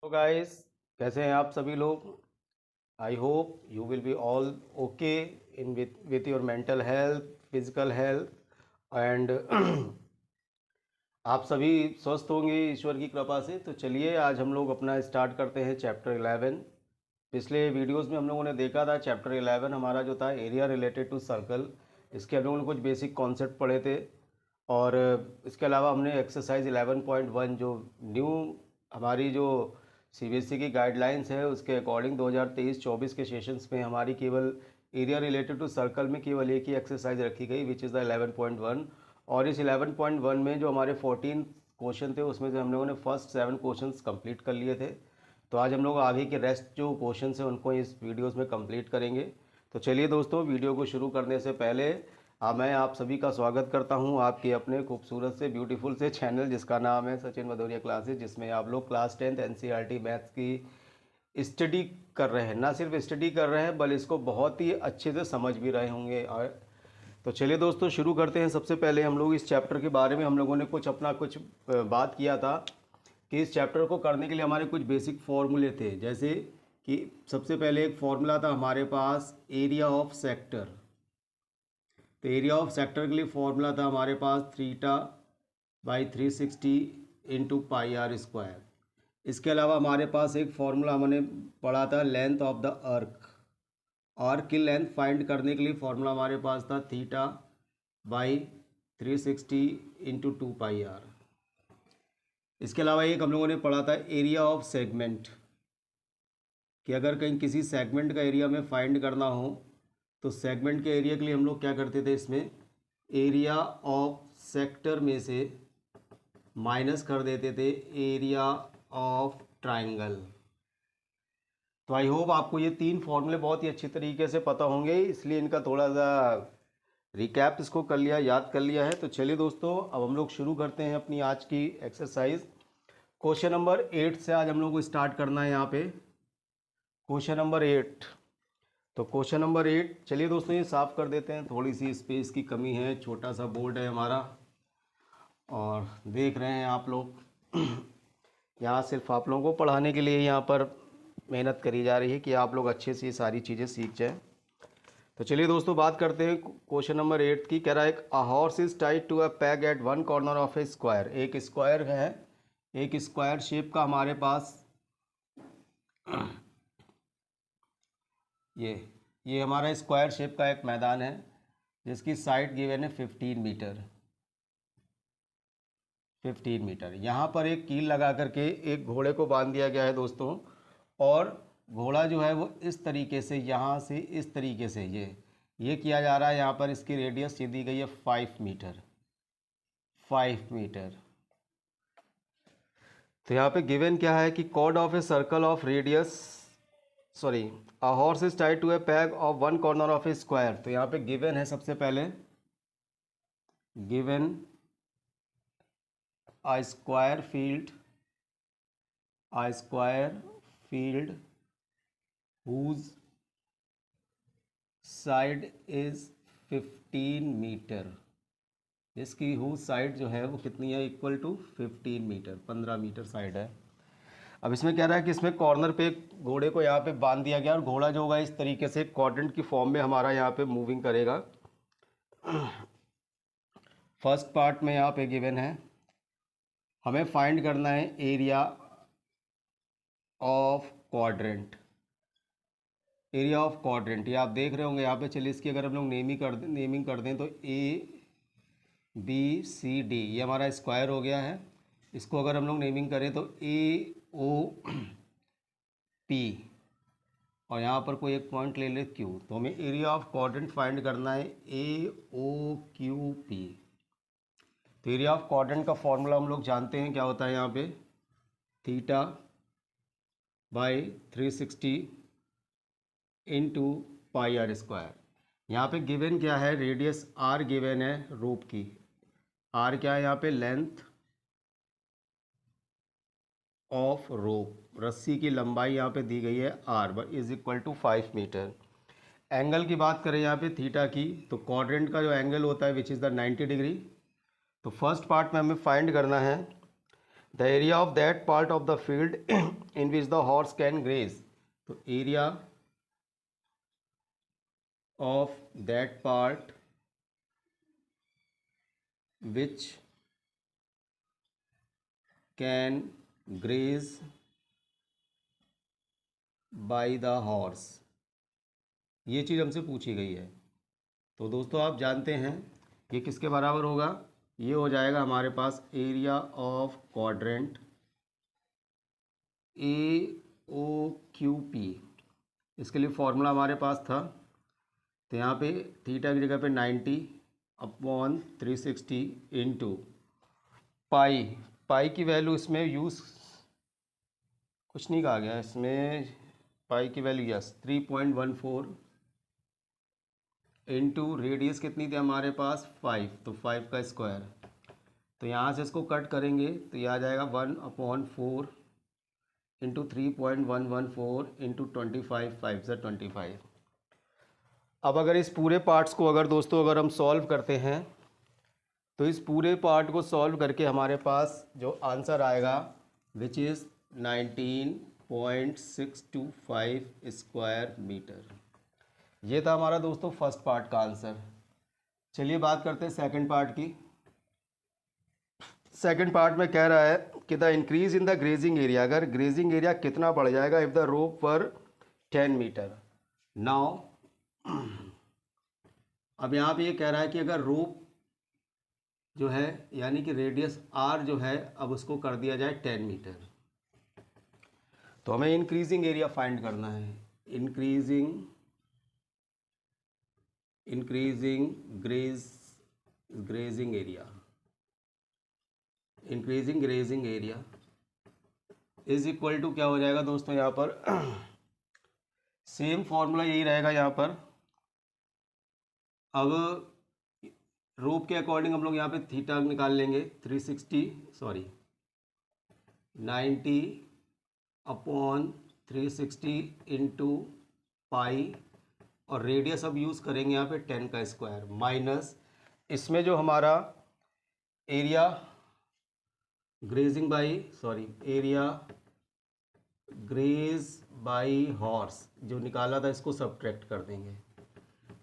तो गाइस, कैसे हैं आप सभी लोग। I hope you will be all okay in with your mental health, physical health and आप सभी स्वस्थ होंगे ईश्वर की कृपा से। तो चलिए आज हम लोग अपना स्टार्ट करते हैं चैप्टर 11। पिछले वीडियोस में हम लोगों ने देखा था चैप्टर 11 हमारा जो था एरिया रिलेटेड टू सर्कल। इसके हम लोगों ने कुछ बेसिक कॉन्सेप्ट पढ़े थे और इसके अलावा हमने एक्सरसाइज 11.1 जो न्यू हमारी जो सीबीएसई की गाइडलाइंस है उसके अकॉर्डिंग 2023-24 के सेशंस में हमारी केवल एरिया रिलेटेड टू सर्कल में केवल एक ही एक्सरसाइज रखी गई विच इज़ द 11.1। और इस 11.1 में जो हमारे 14 क्वेश्चन थे उसमें से हम लोगों ने फर्स्ट 7 क्वेश्चंस कंप्लीट कर लिए थे। तो आज हम लोग आगे के रेस्ट जो क्वेश्चन हैं उनको इस वीडियोस में कंप्लीट करेंगे। तो चलिए दोस्तों, वीडियो को शुरू करने से पहले मैं आप सभी का स्वागत करता हूं आपके अपने खूबसूरत से ब्यूटीफुल से चैनल जिसका नाम है सचिन भदौरिया क्लासेस, जिसमें आप लोग क्लास 10th एनसीईआरटी मैथ्स की स्टडी कर रहे हैं। ना सिर्फ स्टडी कर रहे हैं बल्कि इसको बहुत ही अच्छे से समझ भी रहे होंगे। और तो चलिए दोस्तों शुरू करते हैं। सबसे पहले हम लोग इस चैप्टर के बारे में हम लोगों ने कुछ बात किया था कि इस चैप्टर को करने के लिए हमारे कुछ बेसिक फॉर्मूले थे। जैसे कि सबसे पहले एक फॉर्मूला था हमारे पास एरिया ऑफ सेक्टर। तो एरिया ऑफ सेक्टर के लिए फॉर्मूला था हमारे पास theta by 360 into pi are square. इसके अलावा हमारे पास एक फॉर्मूला हमने पढ़ा था लेंथ ऑफ द आर्क की लेंथ फाइंड करने के लिए फॉर्मूला हमारे पास था theta by 360 into 2 pi r. इसके अलावा एक हम लोगों ने पढ़ा था एरिया ऑफ सेगमेंट कि अगर कहीं किसी सेगमेंट का एरिया में फाइंड करना हो तो सेगमेंट के एरिया के लिए हम लोग क्या करते थे, इसमें एरिया ऑफ सेक्टर में से माइनस कर देते थे एरिया ऑफ ट्राइंगल। तो आई होप आपको ये 3 फॉर्मूले बहुत ही अच्छी तरीके से पता होंगे, इसलिए इनका थोड़ा सा रिकैप इसको कर लिया, याद कर लिया है। तो चलिए दोस्तों अब हम लोग शुरू करते हैं अपनी आज की एक्सरसाइज। क्वेश्चन नंबर 8 से आज हम लोग को स्टार्ट करना है। यहाँ पे क्वेश्चन नंबर 8। तो क्वेश्चन नंबर 8, चलिए दोस्तों ये साफ़ कर देते हैं, थोड़ी सी स्पेस की कमी है, छोटा सा बोर्ड है हमारा और देख रहे हैं आप लोग यहाँ सिर्फ आप लोगों को पढ़ाने के लिए यहाँ पर मेहनत करी जा रही है कि आप लोग अच्छे से ये सारी चीज़ें सीख जाएं। तो चलिए दोस्तों बात करते हैं क्वेश्चन नंबर 8 की। कह रहा है a horse is tied to a peg at one corner of a square. एक स्क्वायर है, एक स्क्वायर शेप का हमारे पास ये हमारा स्क्वायर शेप का एक मैदान है जिसकी साइड गिवन है 15 मीटर। 15 मीटर यहाँ पर एक कील लगा करके एक घोड़े को बांध दिया गया है दोस्तों, और घोड़ा जो है वो इस तरीके से यहाँ से इस तरीके से ये किया जा रहा है। यहाँ पर इसकी रेडियस दी गई है 5 मीटर। 5 मीटर। तो यहाँ पे गिवन क्या है कि chord of a circle of radius sorry a horse is tied to a peg of one corner of a square. तो यहाँ पे गिवन है सबसे पहले given a square field whose side is 15 metre, जिसकी whose साइड जो है वो कितनी है, equal to 15 metre, 15 metre side है। अब इसमें कह रहा है कि इसमें कॉर्नर पे घोड़े को यहाँ पे बांध दिया गया और घोड़ा जो होगा इस तरीके से क्वाड्रेंट की फॉर्म में हमारा यहाँ पे मूविंग करेगा। फर्स्ट पार्ट में यहाँ पे गिवन है हमें फाइंड करना है area of quadrant. Area of quadrant ये आप देख रहे होंगे यहाँ पे। चलिए इसकी अगर हम लोग नेमिंग कर दें तो ABCD ये हमारा स्क्वायर हो गया है। इसको अगर हम लोग नेमिंग करें तो AOP और यहाँ पर कोई एक पॉइंट ले ले Q। तो हमें एरिया ऑफ क्वाड्रेंट फाइंड करना है AOQP। तो एरिया ऑफ क्वाड्रेंट का फॉर्मूला हम लोग जानते हैं क्या होता है यहाँ पे, theta by 360 into pi are square. यहाँ पे गिवन क्या है, रेडियस आर गिवन है रोप की। आर क्या है यहाँ पे, लेंथ ऑफ रोप, रस्सी की लंबाई यहाँ पे दी गई है R is equal to 5 metre. Angle की बात करें यहाँ पे थीटा की, तो क्वाड्रेंट का जो एंगल होता है विच इज़ द 90 डिग्री। तो फर्स्ट पार्ट में हमें फाइंड करना है the area of that part of the field in which the horse can graze, तो area of that part which can graze by the horse, ये चीज़ हमसे पूछी गई है। तो दोस्तों आप जानते हैं ये किसके बराबर होगा, ये हो जाएगा हमारे पास एरिया ऑफ क्वाड्रेंट AOQP। इसके लिए फॉर्मूला हमारे पास था, तो यहाँ पे थीटा की जगह पे 90/360 इंटू पाई, पाई की वैल्यू इसमें यूज़ कुछ नहीं कहा गया इसमें, पाई की वैल्यू यस 3.14 इंटू रेडियस कितनी थी हमारे पास 5, तो 5 का स्क्वायर। तो यहाँ से इसको कट करेंगे तो ये आ जाएगा 1/4 इंटू 3.114 इंटू 25, 5 से 25। अब अगर इस पूरे पार्ट्स को अगर दोस्तों अगर हम सॉल्व करते हैं तो इस पूरे पार्ट को सॉल्व करके हमारे पास जो आंसर आएगा विच इज़ 19.625 स्क्वायर मीटर। ये था हमारा दोस्तों फर्स्ट पार्ट का आंसर। चलिए बात करते हैं सेकंड पार्ट की। सेकंड पार्ट में कह रहा है कि the increase in the grazing area, अगर ग्रेजिंग एरिया कितना बढ़ जाएगा इफ़ द रोप पर 10 मीटर। नाउ अब यहाँ पे ये कह रहा है कि अगर रोप जो है यानी कि रेडियस आर जो है अब उसको कर दिया जाए 10 मीटर, तो हमें इंक्रीजिंग एरिया फाइंड करना है। Increasing grazing area, increasing grazing area is equal to क्या हो जाएगा दोस्तों, यहाँ पर सेम फॉर्मूला यही रहेगा। यहाँ पर अब रोप के अकॉर्डिंग हम लोग यहाँ पे थीटा निकाल लेंगे 90/360 इंटू पाई, और रेडियस अब यूज़ करेंगे यहाँ पे 10 का स्क्वायर, माइनस इसमें जो हमारा area area graze by horse जो निकाला था इसको सब्ट्रैक्ट कर देंगे।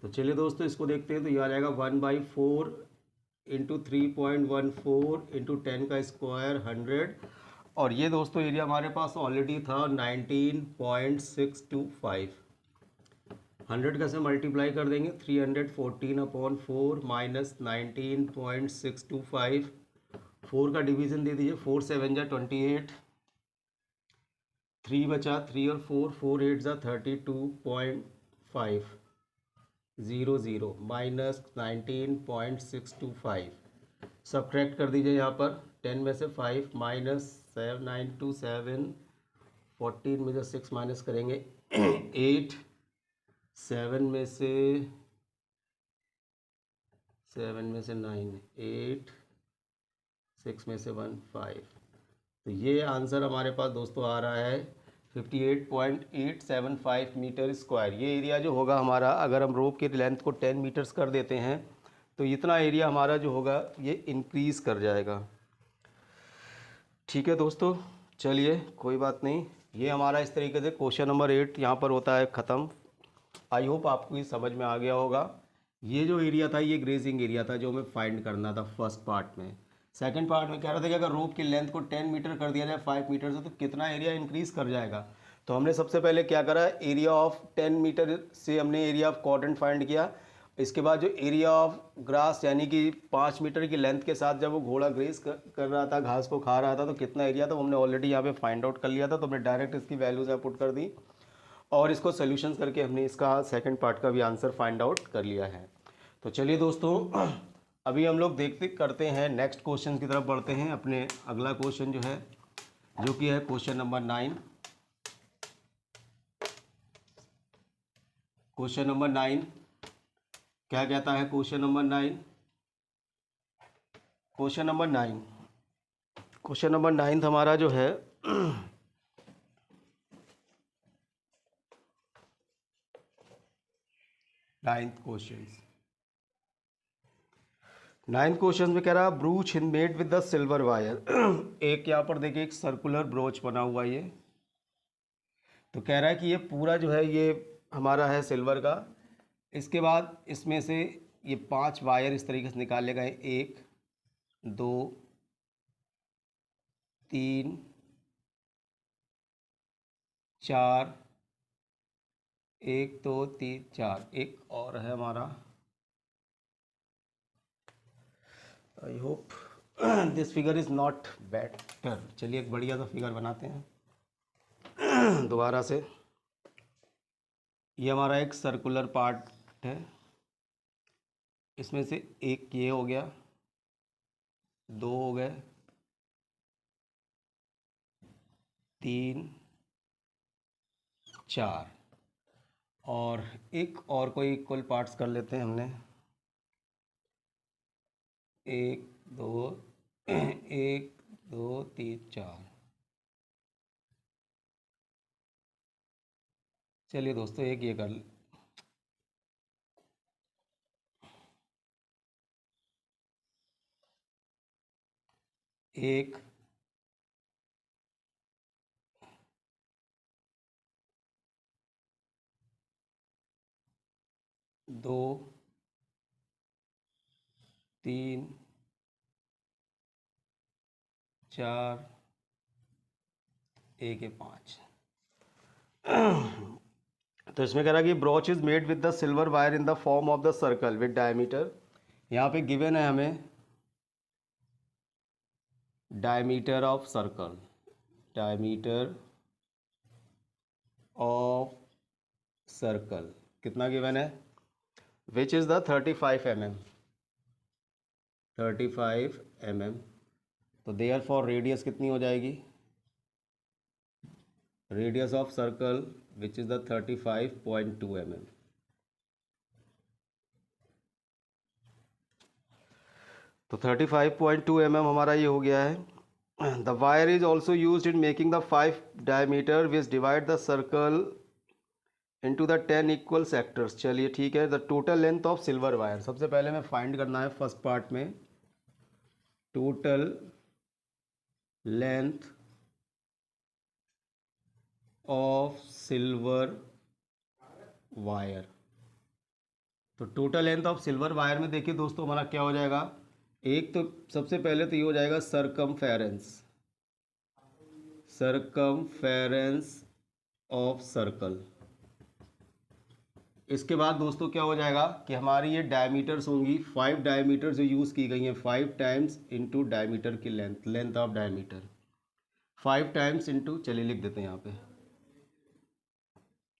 तो चलिए दोस्तों इसको देखते हैं, तो ये आ जाएगा 1/4 इंटू 3.14 इंटू 10 का स्क्वायर 100, और ये दोस्तों एरिया हमारे पास ऑलरेडी था 19.625। 100 का से मल्टीप्लाई कर देंगे 314/4 माइनस 19.625, 4 का डिवीज़न दे दीजिए, 4 7 जा 28, 3 बचा 3 और 4, 4 8 जा 32.500 माइनस 19.625, सब्ट्रैक्ट कर दीजिए यहाँ पर 10 में से 5 माइनस 927, 14 में से 6 माइनस करेंगे 8, 7 में से 9, 8, 6 में से 1 5, तो ये आंसर हमारे पास दोस्तों आ रहा है 58.875 मीटर स्क्वायर। ये एरिया जो होगा हमारा, अगर हम रोप के लेंथ को 10 मीटर्स कर देते हैं तो इतना एरिया हमारा जो होगा ये इंक्रीज़ कर जाएगा। ठीक है दोस्तों, चलिए कोई बात नहीं, ये हमारा इस तरीके से क्वेश्चन नंबर 8 यहाँ पर होता है ख़त्म। आई होप आपको ये समझ में आ गया होगा। ये जो एरिया था ये ग्रेजिंग एरिया था जो हमें फाइंड करना था फर्स्ट पार्ट में। सेकंड पार्ट में कह रहा था कि अगर रोप की लेंथ को 10 मीटर कर दिया जाए 5 मीटर से तो कितना एरिया इंक्रीज़ कर जाएगा। तो हमने सबसे पहले क्या करा, एरिया ऑफ 10 मीटर से हमने एरिया ऑफ क्वाड्रेंट फाइंड किया। इसके बाद जो एरिया ऑफ ग्रास यानी कि 5 मीटर की लेंथ के साथ जब वो घोड़ा ग्रेस कर रहा था, घास को खा रहा था, तो कितना एरिया था वो हमने ऑलरेडी यहाँ पे फाइंड आउट कर लिया था। तो हमने डायरेक्ट इसकी वैल्यूज़ यहाँ पुट कर दी और इसको सोल्यूशंस करके हमने इसका सेकंड पार्ट का भी आंसर फाइंड आउट कर लिया है। तो चलिए दोस्तों अभी हम लोग देखते करते हैं नेक्स्ट क्वेश्चन की तरफ बढ़ते हैं। अपने अगला क्वेश्चन जो है जो कि है क्वेश्चन नंबर 9। क्वेश्चन नंबर 9 क्या कहता है? क्वेश्चन नंबर 9 हमारा जो है नाइन्थ क्वेश्चन। 9th क्वेश्चन में कह रहा ब्रूच in made with the silver wire. एक यहाँ पर देखिए एक सर्कुलर ब्रोच बना हुआ है ये, तो कह रहा है कि ये पूरा जो है ये हमारा है सिल्वर का। इसके बाद इसमें से ये 5 वायर इस तरीके से निकाले गए, 1 2 3 4, 1 2 3 4, एक और है हमारा। I hope this figure is not better. चलिए एक बढ़िया सा फिगर बनाते हैं दोबारा से। ये हमारा एक सर्कुलर पार्ट है, इसमें से एक ये हो गया, 2 हो गए, 3 4, और एक और कोई इक्वल पार्ट्स कर लेते हैं हमने, 1 2 1 2 3 4। चलिए दोस्तों एक ये कर 1 2 3 4, 1 है 5। तो इसमें कह रहा है कि broach is made with the silver wire in the form of the circle with diameter. यहाँ पे गिवन है हमें diameter of circle, diameter of circle कितना गिवन है, which is the 35 mm, 35 mm। तो देयर फॉर रेडियस कितनी हो जाएगी, radius of circle which is the 35.2 mm। तो 35.2 mm हमारा ये हो गया है। The wire is also use in making the 5 diameter which divide the circle into the 10 equal sectors. चलिए ठीक है। The total length of silver wire, सबसे पहले हमें फाइंड करना है फर्स्ट पार्ट में total length of silver wire. तो total length of silver wire में देखिए दोस्तों हमारा क्या हो जाएगा, एक तो सबसे पहले तो ये हो जाएगा सरकमफेरेंस, सरकमफेरेंस ऑफ सर्कल। इसके बाद दोस्तों क्या हो जाएगा कि हमारी ये डायमीटर्स होंगी, 5 डायमीटर जो यूज़ की गई हैं, 5 टाइम्स इनटू डायमीटर की length, length of diameter 5 times into, चलिए लिख देते हैं यहाँ पे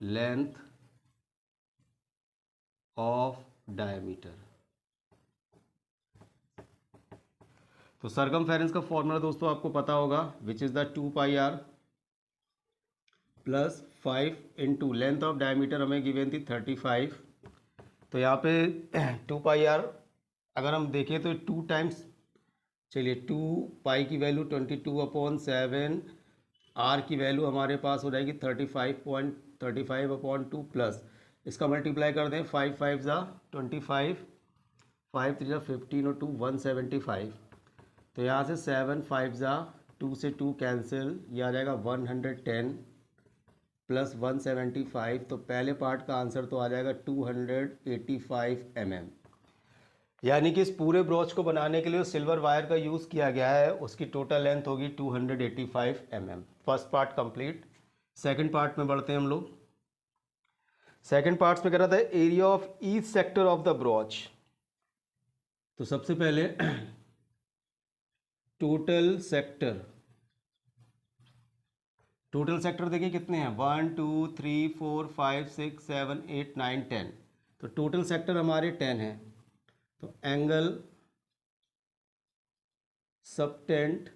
लेंथ ऑफ डायमीटर। तो सरकमफेरेंस का फॉर्मूला दोस्तों आपको पता होगा, which is the 2 pi R plus 5 into length of diameter हमें गिवन थी 35। तो यहाँ पे 2 पाई आर अगर हम देखें तो 2 टाइम्स, चलिए 2 पाई की वैल्यू 22/7, आर की वैल्यू हमारे पास हो जाएगी 35.35/2 प्लस इसका मल्टीप्लाई कर दें 5 5 ज़ा 25, 5 3 ज़ा 15 और 2 175। तो यहाँ से 7 5 ज़ा 2 से 2 कैंसिल, ये आ जाएगा 110 प्लस 175। तो पहले पार्ट का आंसर तो आ जाएगा 285 mm। यानी कि इस पूरे ब्रोच को बनाने के लिए सिल्वर वायर का यूज़ किया गया है, उसकी टोटल लेंथ होगी 285 mm। First part complete. Second part में बढ़ते हैं हम लोग। सेकंड पार्ट्स में कह रहा था area of each sector of the broach. तो सबसे पहले टोटल सेक्टर, टोटल सेक्टर देखिए कितने हैं 1 2 3 4 5 6 7 8 9 10। तो टोटल सेक्टर हमारे 10 हैं। तो angle subtend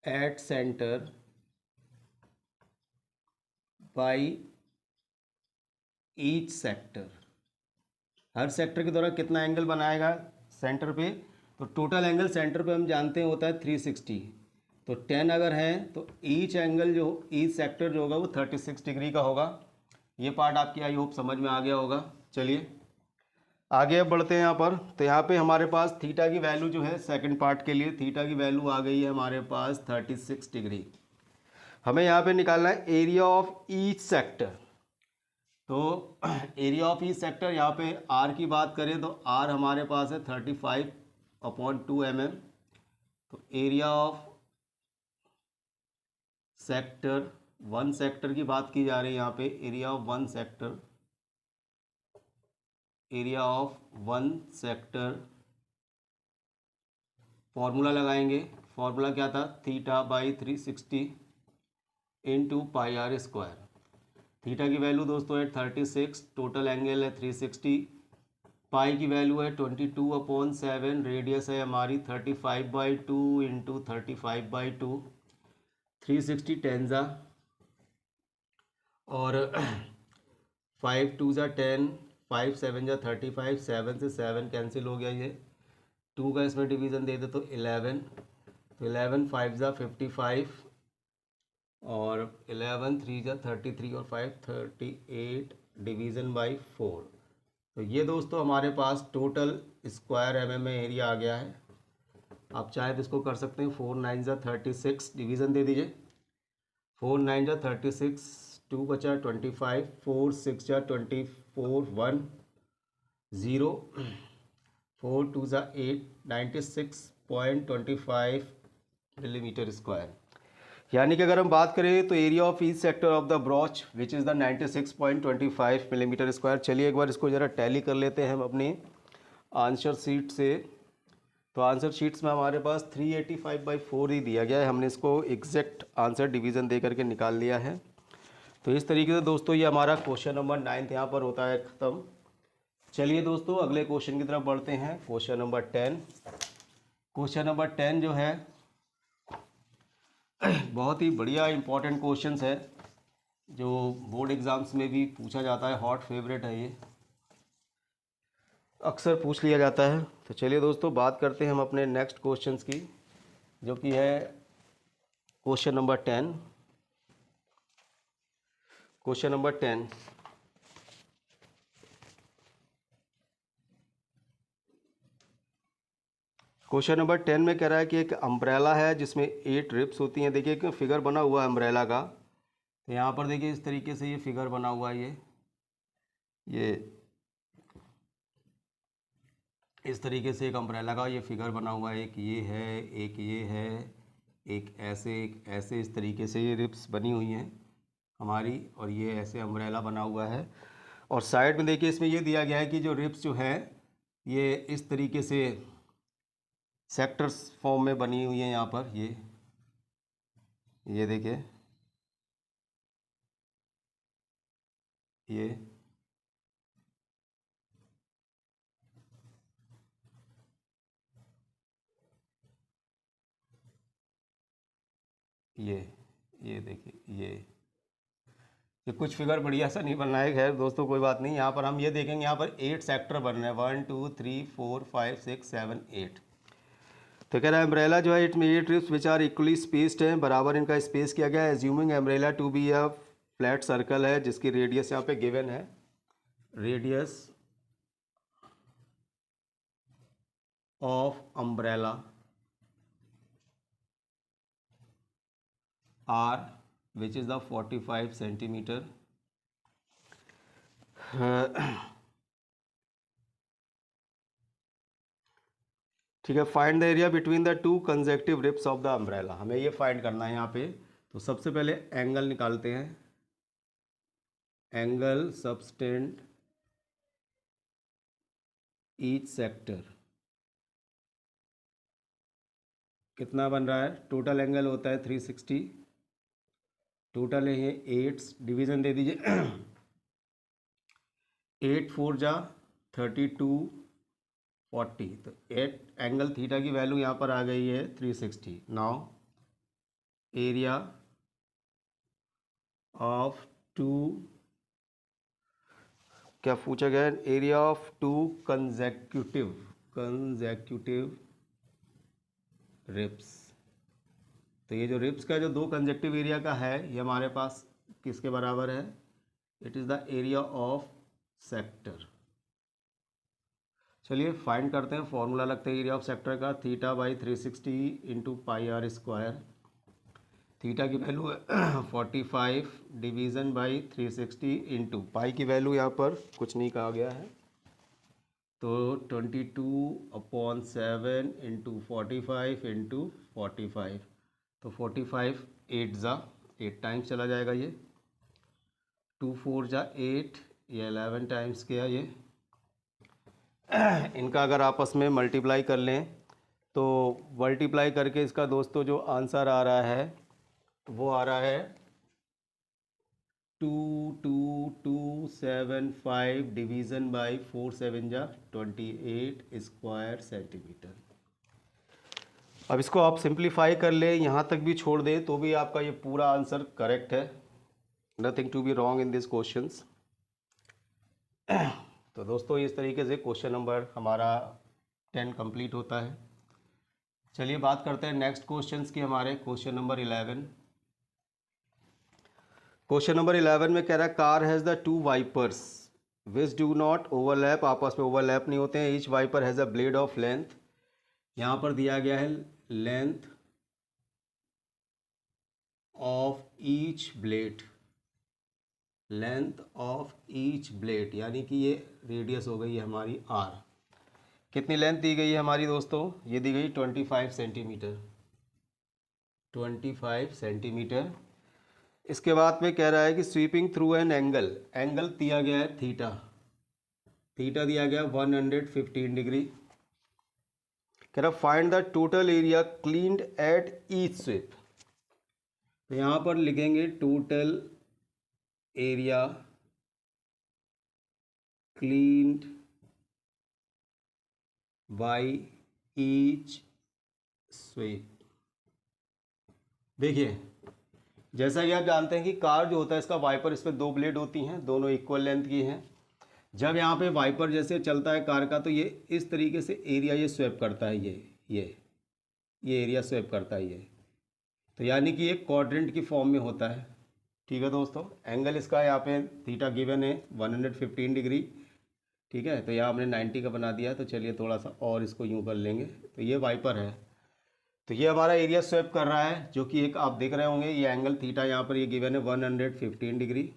at centre by each sector, हर सेक्टर के द्वारा कितना एंगल बनाएगा सेंटर पे। तो टोटल एंगल सेंटर पे हम जानते हैं होता है 360। तो 10 अगर है तो ईच एंगल जो ईच सेक्टर जो होगा वो 36 डिग्री का होगा। ये पार्ट आपकी आई होप समझ में आ गया होगा। चलिए आगे अब बढ़ते हैं यहाँ पर। तो यहाँ पे हमारे पास थीटा की वैल्यू जो है सेकंड पार्ट के लिए, थीटा की वैल्यू आ गई है हमारे पास 36 डिग्री। हमें यहाँ पे निकालना है एरिया ऑफ ईच सेक्टर। तो एरिया ऑफ ईच सेक्टर, यहाँ पे आर की बात करें तो आर हमारे पास है 35/2 mm। तो area of sector, one sector की बात की जा रही है यहाँ पे, area of one sector, area of one sector, formula लगाएंगे। फॉर्मूला क्या था, θ/360 into pi are square. Theta की वैल्यू दोस्तों है 36, टोटल एंगल है 360, पाई की वैल्यू है 22/7, रेडियस है हमारी 35/2 इंटू 35/2, 360 टेंजा और 5 2 ज़ा 10, 5 7 ज़ा 35, 7 से 7 कैंसिल हो गया, ये 2 का इसमें डिवीज़न दे दे तो 11, तो 11 5 ज़ा 55 और 11 3 ज़ा 33 और 5 38 डिवीज़न बाई 4। तो ये दोस्तों हमारे पास टोटल स्क्वायर mm में एरिया आ गया है। आप चाहे तो इसको कर सकते हैं, 4 9 ज़ा 36 डिवीज़न दे दीजिए, 4 9 ज़ा 36, 2 बचा 25, 4 6 ज़ा 24, 1 0, 4 2 ज़ा 8, 96.25 मिलीमीटर स्क्वायर। यानी कि अगर हम बात करें तो area of each sector of the brooch which is the 96.25 millimetre square. चलिए एक बार इसको ज़रा टैली कर लेते हैं हम अपनी आंसर शीट से। तो आंसर शीट्स में हमारे पास 385/4 ही दिया गया है, हमने इसको एग्जैक्ट आंसर डिवीज़न दे करके निकाल लिया है। तो इस तरीके से दोस्तों ये हमारा क्वेश्चन नंबर 9 यहाँ पर होता है ख़त्म। चलिए दोस्तों अगले क्वेश्चन की तरफ बढ़ते हैं, क्वेश्चन नंबर 10। क्वेश्चन नंबर 10 जो है बहुत ही बढ़िया इंपॉर्टेंट क्वेश्चंस है, जो बोर्ड एग्ज़ाम्स में भी पूछा जाता है, हॉट फेवरेट है, ये अक्सर पूछ लिया जाता है। तो चलिए दोस्तों बात करते हैं हम अपने नेक्स्ट क्वेश्चंस की, जो कि है question number 10। Question number 10, question number 10 में कह रहा है कि एक अम्ब्रेला है जिसमें 8 रिप्स होती हैं। देखिए कि फिगर बना हुआ है अम्ब्रेला का। तो यहाँ पर देखिए इस तरीके से ये फिगर बना हुआ है, ये इस तरीके से एक अम्ब्रेला का ये फिगर बना हुआ है। एक ये है, एक ये है, एक ऐसे इस तरीके से ये रिप्स बनी हुई हैं हमारी, और ये ऐसे अम्ब्रेला बना हुआ है। और साइड में देखिए इसमें ये दिया गया है कि जो रिप्स जो है ये इस तरीके से सेक्टर्स फॉर्म में बनी हुई है। यहाँ पर ये देखिए ये देखिए ये कुछ फिगर बढ़िया सा नहीं बनना है, खैर दोस्तों कोई बात नहीं। यहाँ पर हम ये देखेंगे, यहाँ पर 8 सेक्टर बन रहे हैं, 1 2 3 4 5 6 7 8। तो कह रहा है अम्ब्रेला जो है इट में 8 ribs which are equally spaced हैं, बराबर इनका स्पेस किया गया है। Assuming umbrella to be a flat circle है जिसकी रेडियस यहाँ पे गिवन है, radius of umbrella R which is the 45 centimetre. ठीक है, find the area between the 2 consecutive ribs of the umbrella. हमें ये फाइंड करना है यहाँ पे। तो सबसे पहले एंगल निकालते हैं, एंगल सबटेंड ईच सेक्टर कितना बन रहा है, टोटल एंगल होता है 360, टोटल है ये 8, डिवीज़न दे दीजिए 8 4 जा 32 40। तो 8 एंगल थीटा की वैल्यू यहाँ पर आ गई है 360। नाउ एरिया ऑफ 2, क्या पूछा गया है, एरिया ऑफ 2 कंसेक्यूटिव रिप्स। तो ये जो रिप्स का जो 2 कंसेक्टिव एरिया का है ये हमारे पास किसके बराबर है, it is the area of sector. चलिए फाइंड करते हैं, फॉर्मूला लगता है एरिया ऑफ सेक्टर का, theta by 360 into pi are square. Theta की वैल्यू है 45 डिवीज़न बाई 360 इंटू पाई की वैल्यू यहाँ पर कुछ नहीं कहा गया है, तो 22/7 इंटू 45 इंटू 45, तो 45 8 ज़ा 8 टाइम्स चला जाएगा ये, 2 4 ज़ा 8, ये 11 टाइम्स किया ये। इनका अगर आपस में मल्टीप्लाई कर लें तो मल्टीप्लाई करके इसका दोस्तों जो आंसर आ रहा है वो आ रहा है 22275 डिवीज़न बाई 4 7 जा 28 स्क्वायर सेंटीमीटर। अब इसको आप सिंप्लीफाई कर ले, यहाँ तक भी छोड़ दें तो भी आपका ये पूरा आंसर करेक्ट है, nothing to be wrong in this questions. तो दोस्तों इस तरीके से क्वेश्चन नंबर हमारा 10 कंप्लीट होता है। चलिए बात करते हैं नेक्स्ट क्वेश्चंस की, हमारे क्वेश्चन नंबर 11। क्वेश्चन नंबर 11 में कह रहा है car has the 2 wipers which do not overlap, आपस में ओवरलैप नहीं होते हैं, each wiper has a blade of length, यहाँ पर दिया गया है length of each blade, length of each blade यानी कि ये रेडियस हो गई है हमारी आर। कितनी लेंथ दी गई है हमारी दोस्तों, ये दी गई 25 सेंटीमीटर, 25 सेंटीमीटर। इसके बाद में कह रहा है कि sweeping through an angle, angle दिया गया है थीटा, थीटा दिया गया 115 डिग्री। कह रहा find the total area cleaned at each sweep, तो यहाँ पर लिखेंगे total area cleaned by each sweep. देखिए जैसा कि आप जानते हैं कि कार जो होता है इसका वाइपर, इस पर 2 ब्लेड होती हैं, दोनों इक्वल लेंथ की हैं। जब यहाँ पे वाइपर जैसे चलता है कार का तो ये इस तरीके से एरिया ये स्वैप करता है, ये एरिया स्वैप करता है ये, तो यानी कि एक क्वाड्रेंट की फॉर्म में होता है। ठीक है दोस्तों, एंगल इसका यहाँ पे थीटा गिवन है 115 डिग्री, ठीक है, तो यहाँ हमने 90 का बना दिया, तो चलिए थोड़ा सा और इसको यूँ कर लेंगे, तो ये वाइपर है, तो ये हमारा एरिया स्वैप कर रहा है, जो कि एक आप देख रहे होंगे ये एंगल थीटा यहाँ पर ये गिवन है 115 डिग्री,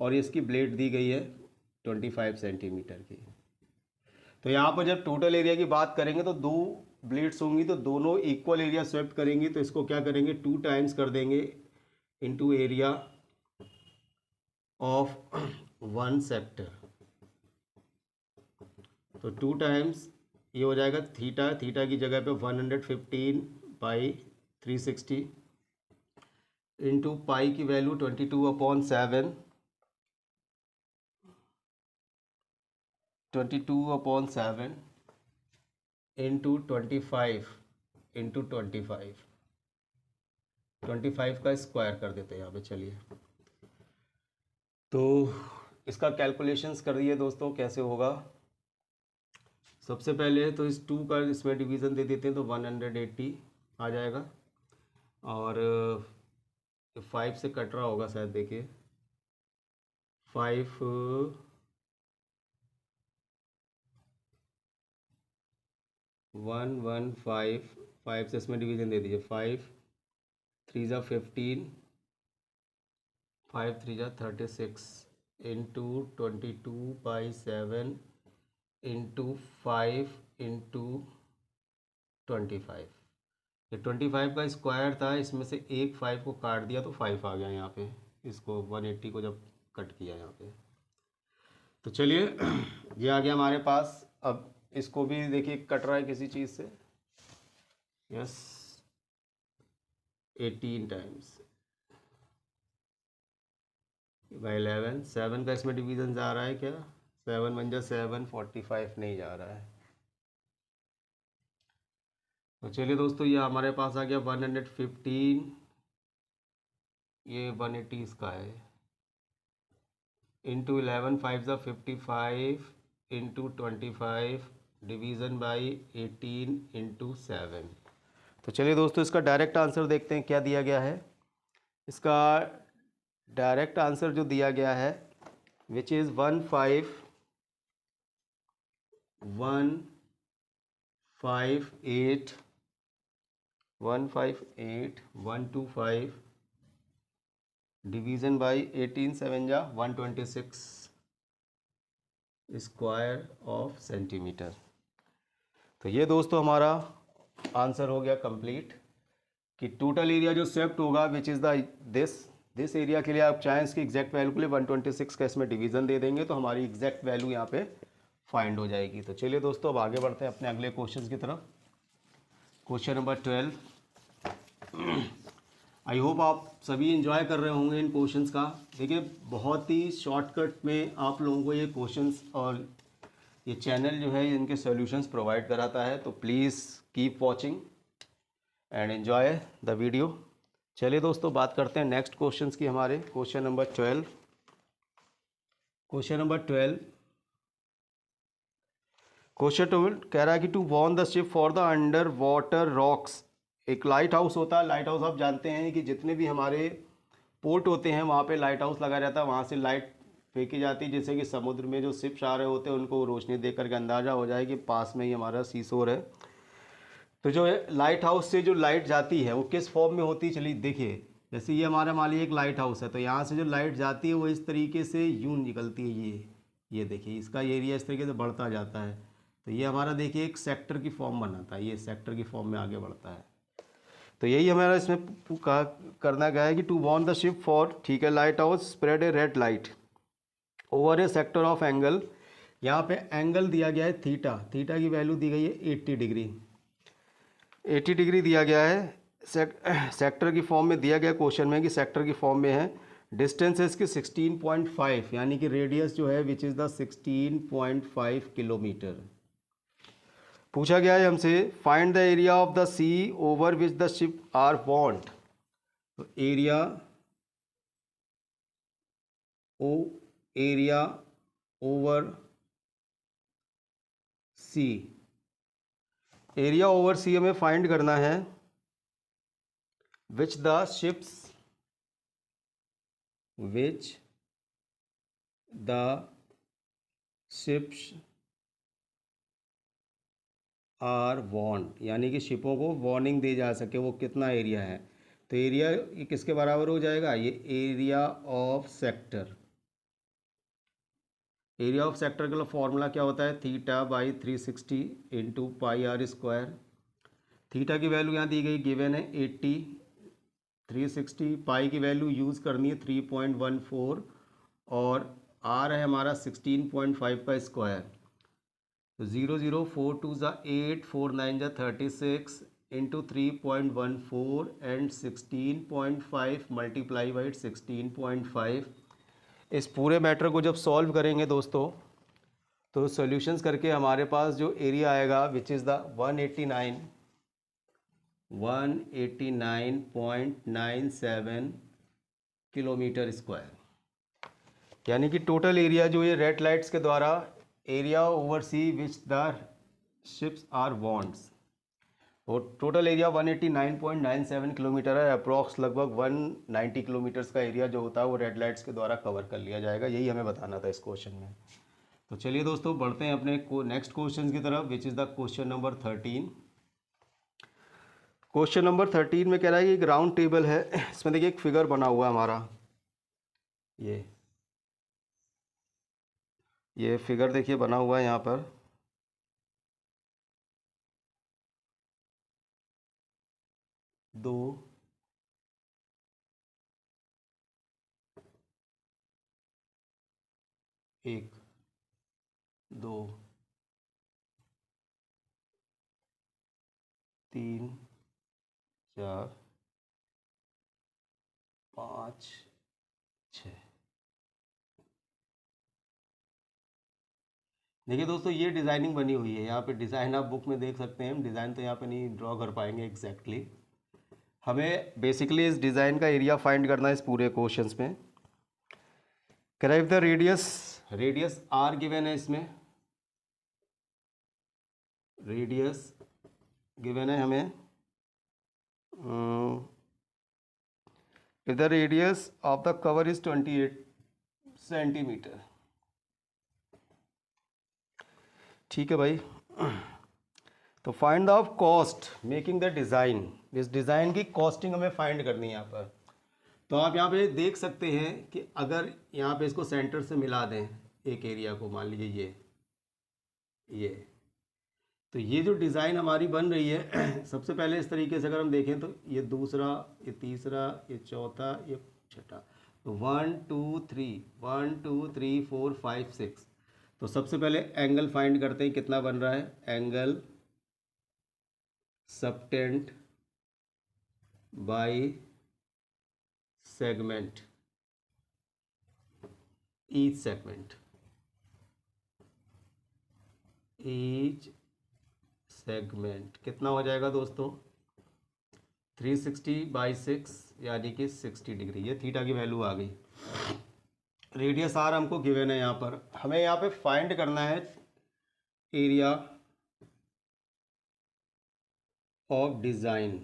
और इसकी ब्लेड दी गई है 25 सेंटीमीटर की। तो यहाँ पर जब टोटल एरिया की बात करेंगे तो 2 ब्लेड्स होंगी, तो दोनों इक्वल एरिया स्वैप करेंगी, तो इसको क्या करेंगे 2 टाइम्स कर देंगे इनटू एरिया ऑफ 1 सेक्टर, तो 2 टाइम्स ये हो जाएगा थीटा, थीटा की जगह पे 115 बाई 360 इंटू पाई की वैल्यू 22/7, 22/7 इंटू 25 इंटू 25, 25 का स्क्वायर कर देते हैं यहाँ पे। चलिए तो इसका कैलकुलेशंस कर दिए दोस्तों, कैसे होगा। सबसे पहले तो इस 2 का इसमें डिवीज़न दे देते हैं, तो 180 आ जाएगा, और 5 से कट रहा होगा शायद, देखिए 5 115, 5 से इसमें डिवीज़न दे दीजिए, 5 3 ज़ा 15, 5 3 ज़ा 36 इंटू 22/7 इंटू 5 इंटू 25, ये 25 का स्क्वायर था, इसमें से एक 5 को काट दिया तो 5 आ गया यहाँ पे, इसको 180 को जब कट किया यहाँ पे, तो चलिए ये आ गया हमारे पास। अब इसको भी देखिए कट रहा है किसी चीज़ से, यस 18 टाइम्स बाई 11, 7 का इसमें डिवीज़न जा रहा है क्या, 7 1 जा 7, 45 नहीं जा रहा है। तो चलिए दोस्तों ये हमारे पास आ गया 115, ये 180 इसका है, इंटू 11 5 ज़ा 55 इंटू 25 डिवीज़न बाई 18 इंटू 7। तो चलिए दोस्तों इसका डायरेक्ट आंसर देखते हैं क्या दिया गया है। इसका डायरेक्ट आंसर जो दिया गया है विच इज़ 15 158 डिवीज़न बाई 18 7 जा 126 स्क्वायर ऑफ सेंटीमीटर। तो ये दोस्तों हमारा आंसर हो गया कंप्लीट कि टोटल एरिया जो स्वेप्ट होगा which is the this area के लिए आप चाहें इसकी एग्जैक्ट वैल्यू के लिए 126 का इसमें डिवीज़न दे देंगे तो हमारी एग्जैक्ट वैल्यू यहाँ पे फाइंड हो जाएगी। तो चलिए दोस्तों अब आगे बढ़ते हैं अपने अगले क्वेश्चन की तरफ। Question number 12। आई होप आप सभी एंजॉय कर रहे होंगे इन क्वेश्चंस का। देखिए बहुत ही शॉर्टकट में आप लोगों को ये क्वेश्चंस और ये चैनल जो है इनके सॉल्यूशंस प्रोवाइड कराता है, तो please keep watching and enjoy the video. चलिए दोस्तों बात करते हैं नेक्स्ट क्वेश्चंस की। हमारे क्वेश्चन नंबर 12। क्वेश्चन नंबर 12 कह रहा है कि to warn the ship for the underwater rocks. एक लाइट हाउस होता है। लाइट हाउस आप जानते हैं कि जितने भी हमारे पोर्ट होते हैं वहाँ पे लाइट हाउस लगा रहता है, वहाँ से लाइट फेंकी जाती है जिससे कि समुद्र में जो शिप्स आ रहे होते हैं उनको रोशनी देख करके अंदाज़ा हो जाए कि पास में ही हमारा सीशोर है। तो जो लाइट हाउस से जो लाइट जाती है वो किस फॉर्म में होती है, चलिए देखिए। जैसे ये हमारा मान लीजिए एक लाइट हाउस है, तो यहाँ से जो लाइट जाती है वो इस तरीके से यूं निकलती है। ये देखिए इसका एरिया इस तरीके से बढ़ता जाता है। तो ये हमारा देखिए एक सेक्टर की फॉर्म बनाता है, ये सेक्टर की फॉर्म में आगे बढ़ता है। तो यही हमारा इसमें करना गया है कि to warn the ship for, ठीक है, lighthouse spread a red light over a sector of angle. यहाँ पे एंगल दिया गया है थीटा। थीटा की वैल्यू दी गई है 80 डिग्री। 80 डिग्री दिया गया है। सेक्टर की फॉर्म में दिया गया क्वेश्चन में कि सेक्टर की फॉर्म में है। डिस्टेंस है इसकी 16.5, यानी कि रेडियस जो है विच इज़ द 16.5 किलोमीटर। पूछा गया है हमसे find the area of the sea over which the ship are want. तो area over sea, area over sea हमें फाइंड करना है which the ships are want, यानी कि शिपों को वार्निंग दी जा सके वो कितना एरिया है। तो एरिया किसके बराबर हो जाएगा, ये area of sector. Area of sector का फॉर्मूला क्या होता है, theta by 360 into pi are square. Theta की वैल्यू यहाँ दी गई गिवन है 80, 360, पाई की वैल्यू यूज़ करनी है 3.14 और आर है हमारा 16.5 का स्क्वायर। तो 0 0 4 2 ज़ा 8, 4 9 ज़ा 36 इंटू 3.14 एंड 16.5 मल्टीप्लाई बाई 16.5। इस पूरे मैटर को जब सॉल्व करेंगे दोस्तों तो सॉल्यूशंस करके हमारे पास जो एरिया आएगा विच इज़ द 189.97 किलोमीटर स्क्वायर। यानी कि टोटल एरिया जो ये रेड लाइट्स के द्वारा area over sea which the ships are wants, और टोटल एरिया 189.97 किलोमीटर है। अप्रॉक्स लगभग 190 किलोमीटर्स का एरिया जो होता है वो रेड लाइट्स के द्वारा कवर कर लिया जाएगा। यही हमें बताना था इस क्वेश्चन में। तो चलिए दोस्तों बढ़ते हैं अपने नेक्स्ट क्वेश्चन की तरफ विच is the question number 13। Question number 13 में कह रहा है कि एक राउंड टेबल है। इसमें देखिए एक फिगर बना हुआ है हमारा, ये फिगर देखिए बना हुआ है यहाँ पर। दो एक दो तीन चार पाँच छः। देखिए दोस्तों ये डिज़ाइनिंग बनी हुई है। यहाँ पे डिज़ाइन आप बुक में देख सकते हैं। हम डिज़ाइन तो यहाँ पे नहीं ड्रॉ कर पाएंगे एग्जैक्टली। हमें बेसिकली इस डिज़ाइन का एरिया फाइंड करना है इस पूरे क्वेश्चंस में। क्राइव द रेडियस आर गिवन है। इसमें रेडियस गिवन है हमें। The radius of the cover is 28 centimetre. ठीक है भाई। तो find the cost making the design, इस डिज़ाइन की कॉस्टिंग हमें फाइंड करनी है यहाँ पर। तो आप यहाँ पे देख सकते हैं कि अगर यहाँ पे इसको सेंटर से मिला दें एक एरिया को, मान लीजिए ये तो ये जो डिज़ाइन हमारी बन रही है सबसे पहले इस तरीके से अगर हम देखें तो ये दूसरा, ये तीसरा, ये चौथा, ये छठा, तो 1 2 3 1 2 3 4 5 6। तो सबसे पहले एंगल फाइंड करते हैं कितना बन रहा है, angle subtended by segment, each segment, each segment कितना हो जाएगा दोस्तों, 360/6 यानी कि 60 डिग्री। ये थीटा की वैल्यू आ गई। रेडियस आर हमको गिवन है। यहाँ पर हमें यहाँ पे फाइंड करना है एरिया ऑफ डिज़ाइन।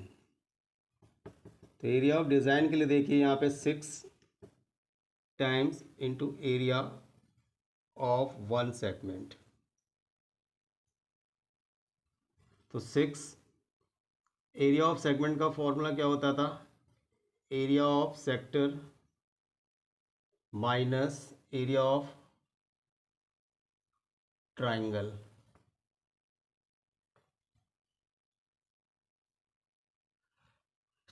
तो एरिया ऑफ डिज़ाइन के लिए देखिए यहाँ पे 6 times into area of 1 segment. तो 6 एरिया ऑफ सेगमेंट का फॉर्मूला क्या होता था, area of sector minus area of triangle.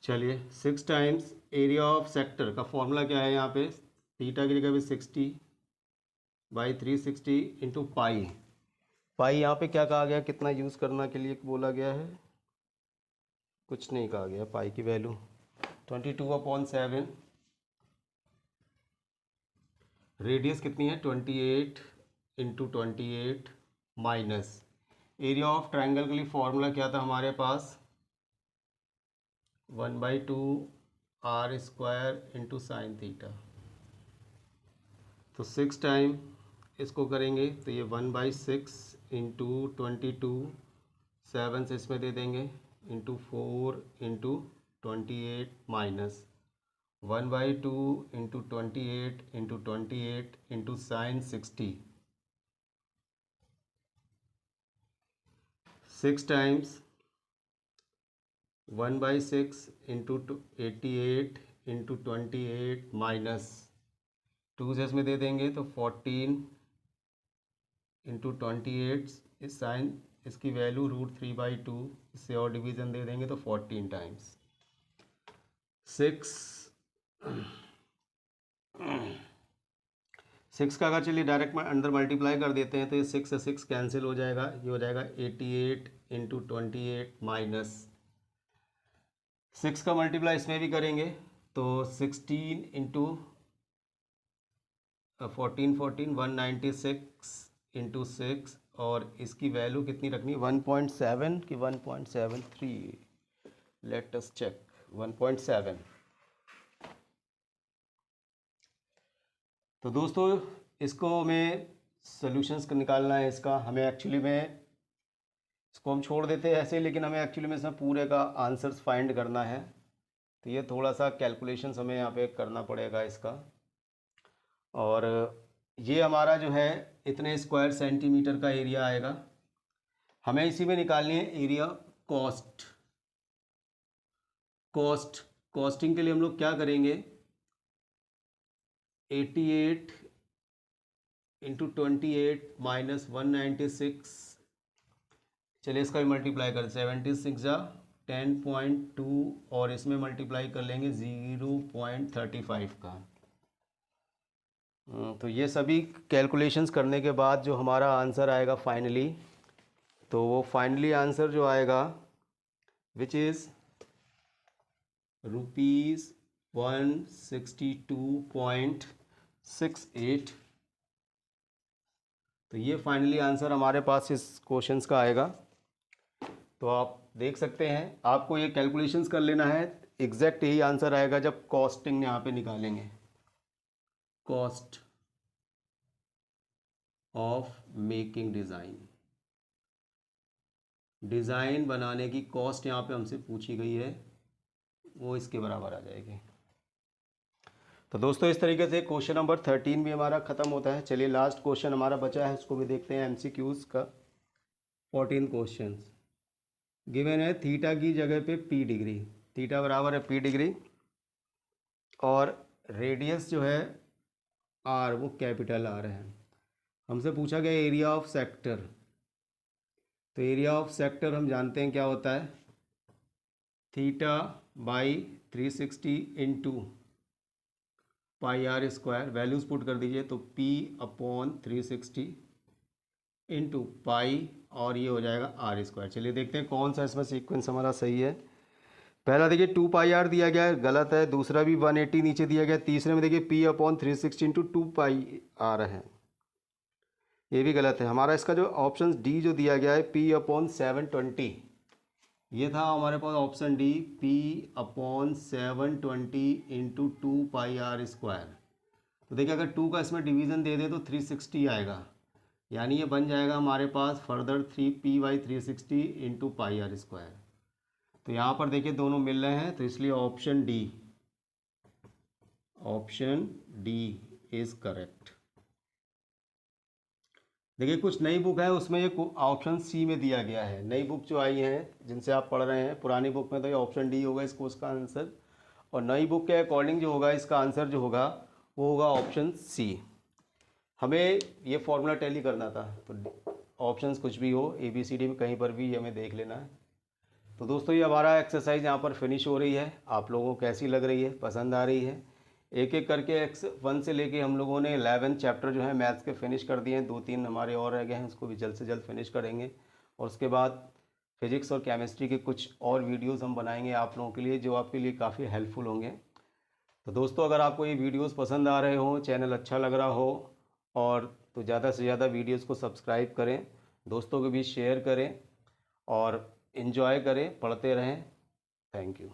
चलिए 6 टाइम्स एरिया ऑफ सेक्टर का फॉर्मूला क्या है यहाँ पे, थीटा की जगह पे 60/360 इंटू पाई। पाई यहाँ पे क्या कहा गया, कितना यूज़ करना के लिए बोला गया है, कुछ नहीं कहा गया। पाई की वैल्यू 22/7। रेडियस कितनी है 28 into 28 minus area of triangle के लिए फॉर्मूला क्या था हमारे पास, 1/2 r² इंटू साइन थीटा। तो 6 टाइम इसको करेंगे तो ये 1/6 इंटू 22, 7 से इसमें दे देंगे, into 4 into 28 minus 1/2 into 28 into 28 into sine 60। 6 times 1/6 into 88 into 28 minus 2 से इसमें दे देंगे तो 14 इंटू 28, इस साइन इसकी वैल्यू √3/2, इससे और डिवीज़न दे देंगे तो 14 टाइम्स 6 का अगर चलिए डायरेक्ट अंदर मल्टीप्लाई कर देते हैं तो ये 6 से 6 कैंसिल हो जाएगा, ये हो जाएगा 88 इंटू 28 माइनस 6 का मल्टीप्लाई इसमें भी करेंगे तो 16 इंटू 14 196 इंटू 6, और इसकी वैल्यू कितनी रखनी, 1.7 की 1.73, लेट अस चेक 1.7। तो दोस्तों इसको हमें सॉल्यूशंस निकालना है इसका, हमें एक्चुअली में इसको हम छोड़ देते हैं ऐसे, लेकिन हमें एक्चुअली में इसमें पूरे का आंसर्स फाइंड करना है। तो ये थोड़ा सा कैलकुलेशंस हमें यहाँ पे करना पड़ेगा इसका। और ये हमारा जो है इतने स्क्वायर सेंटीमीटर का एरिया आएगा। हमें इसी में निकालनी है एरिया कॉस्ट। कॉस्टिंग के लिए हम लोग क्या करेंगे, 88 इंटू 28 माइनस 196, चलिए इसका भी मल्टीप्लाई कर 76 जा 10.2, और इसमें मल्टीप्लाई कर लेंगे 0.35 का। तो ये सभी कैलकुलेशंस करने के बाद जो हमारा आंसर आएगा फाइनली, तो वो फाइनली आंसर जो आएगा विच इज़ ₹162.68। तो ये फाइनली आंसर हमारे पास इस क्वेश्चंस का आएगा। तो आप देख सकते हैं, आपको ये कैलकुलेशंस कर लेना है, एग्जैक्ट यही आंसर आएगा जब कॉस्टिंग यहाँ पे निकालेंगे, cost of making design. Design बनाने की कॉस्ट यहाँ पे हमसे पूछी गई है, वो इसके बराबर आ जाएगी। तो दोस्तों इस तरीके से क्वेश्चन नंबर 13 भी हमारा ख़त्म होता है। चलिए लास्ट क्वेश्चन हमारा बचा है, उसको भी देखते हैं, MCQs का। 14 क्वेश्चन गिवन है। थीटा की जगह पे पी डिग्री, थीटा बराबर है पी डिग्री, और रेडियस जो है आर वो कैपिटल आर है। हमसे पूछा गया एरिया ऑफ सेक्टर, तो एरिया ऑफ सेक्टर हम जानते हैं क्या होता है, theta by 360 into pi are square. Values put कर दीजिए, तो P अपॉन 360 इंटू पाई, और ये हो जाएगा आर स्क्वायर। चलिए देखते हैं कौन सा इसमें सीक्वेंस हमारा सही है। पहला देखिए 2 पाई आर दिया गया है, गलत है। दूसरा भी 180 नीचे दिया गया है। तीसरे में देखिए P upon 360 into 2 pi r है, ये भी गलत है। हमारा इसका जो ऑप्शन डी जो दिया गया है P अपॉन 720, ये था हमारे पास option D, P upon 720 into 2 pi are square. तो देखिए अगर 2 का इसमें डिवीज़न दे दे तो 360 आएगा, यानी ये बन जाएगा हमारे पास further 3P by 360 into pi are square. तो यहाँ पर देखिए दोनों मिल रहे हैं, तो इसलिए ऑप्शन डी इज़ करेक्ट। देखिए कुछ नई बुक है उसमें ये ऑप्शन सी में दिया गया है। नई बुक जो आई है जिनसे आप पढ़ रहे हैं, पुरानी बुक में तो ये ऑप्शन डी होगा इसको उसका आंसर, और नई बुक के अकॉर्डिंग जो होगा इसका आंसर जो होगा वो होगा ऑप्शन सी। हमें ये फॉर्मूला टैली करना था, तो ऑप्शंस कुछ भी हो ABCD में कहीं पर भी हमें देख लेना है। तो दोस्तों ये हमारा एक्सरसाइज यहाँ पर फिनिश हो रही है। आप लोगों को कैसी लग रही है, पसंद आ रही है? एक एक करके X1 से लेके हम लोगों ने 11 चैप्टर जो है मैथ्स के फिनिश कर दिए हैं। 2-3 हमारे और रह गए हैं, उसको भी जल्द से जल्द फिनिश करेंगे। और उसके बाद फिजिक्स और केमिस्ट्री के कुछ और वीडियोस हम बनाएंगे आप लोगों के लिए, जो आपके लिए काफ़ी हेल्पफुल होंगे। तो दोस्तों अगर आपको ये वीडियोस पसंद आ रहे हो, चैनल अच्छा लग रहा हो, और तो ज़्यादा से ज़्यादा वीडियोस को सब्सक्राइब करें, दोस्तों के बीच शेयर करें और इन्जॉय करें, पढ़ते रहें। Thank you.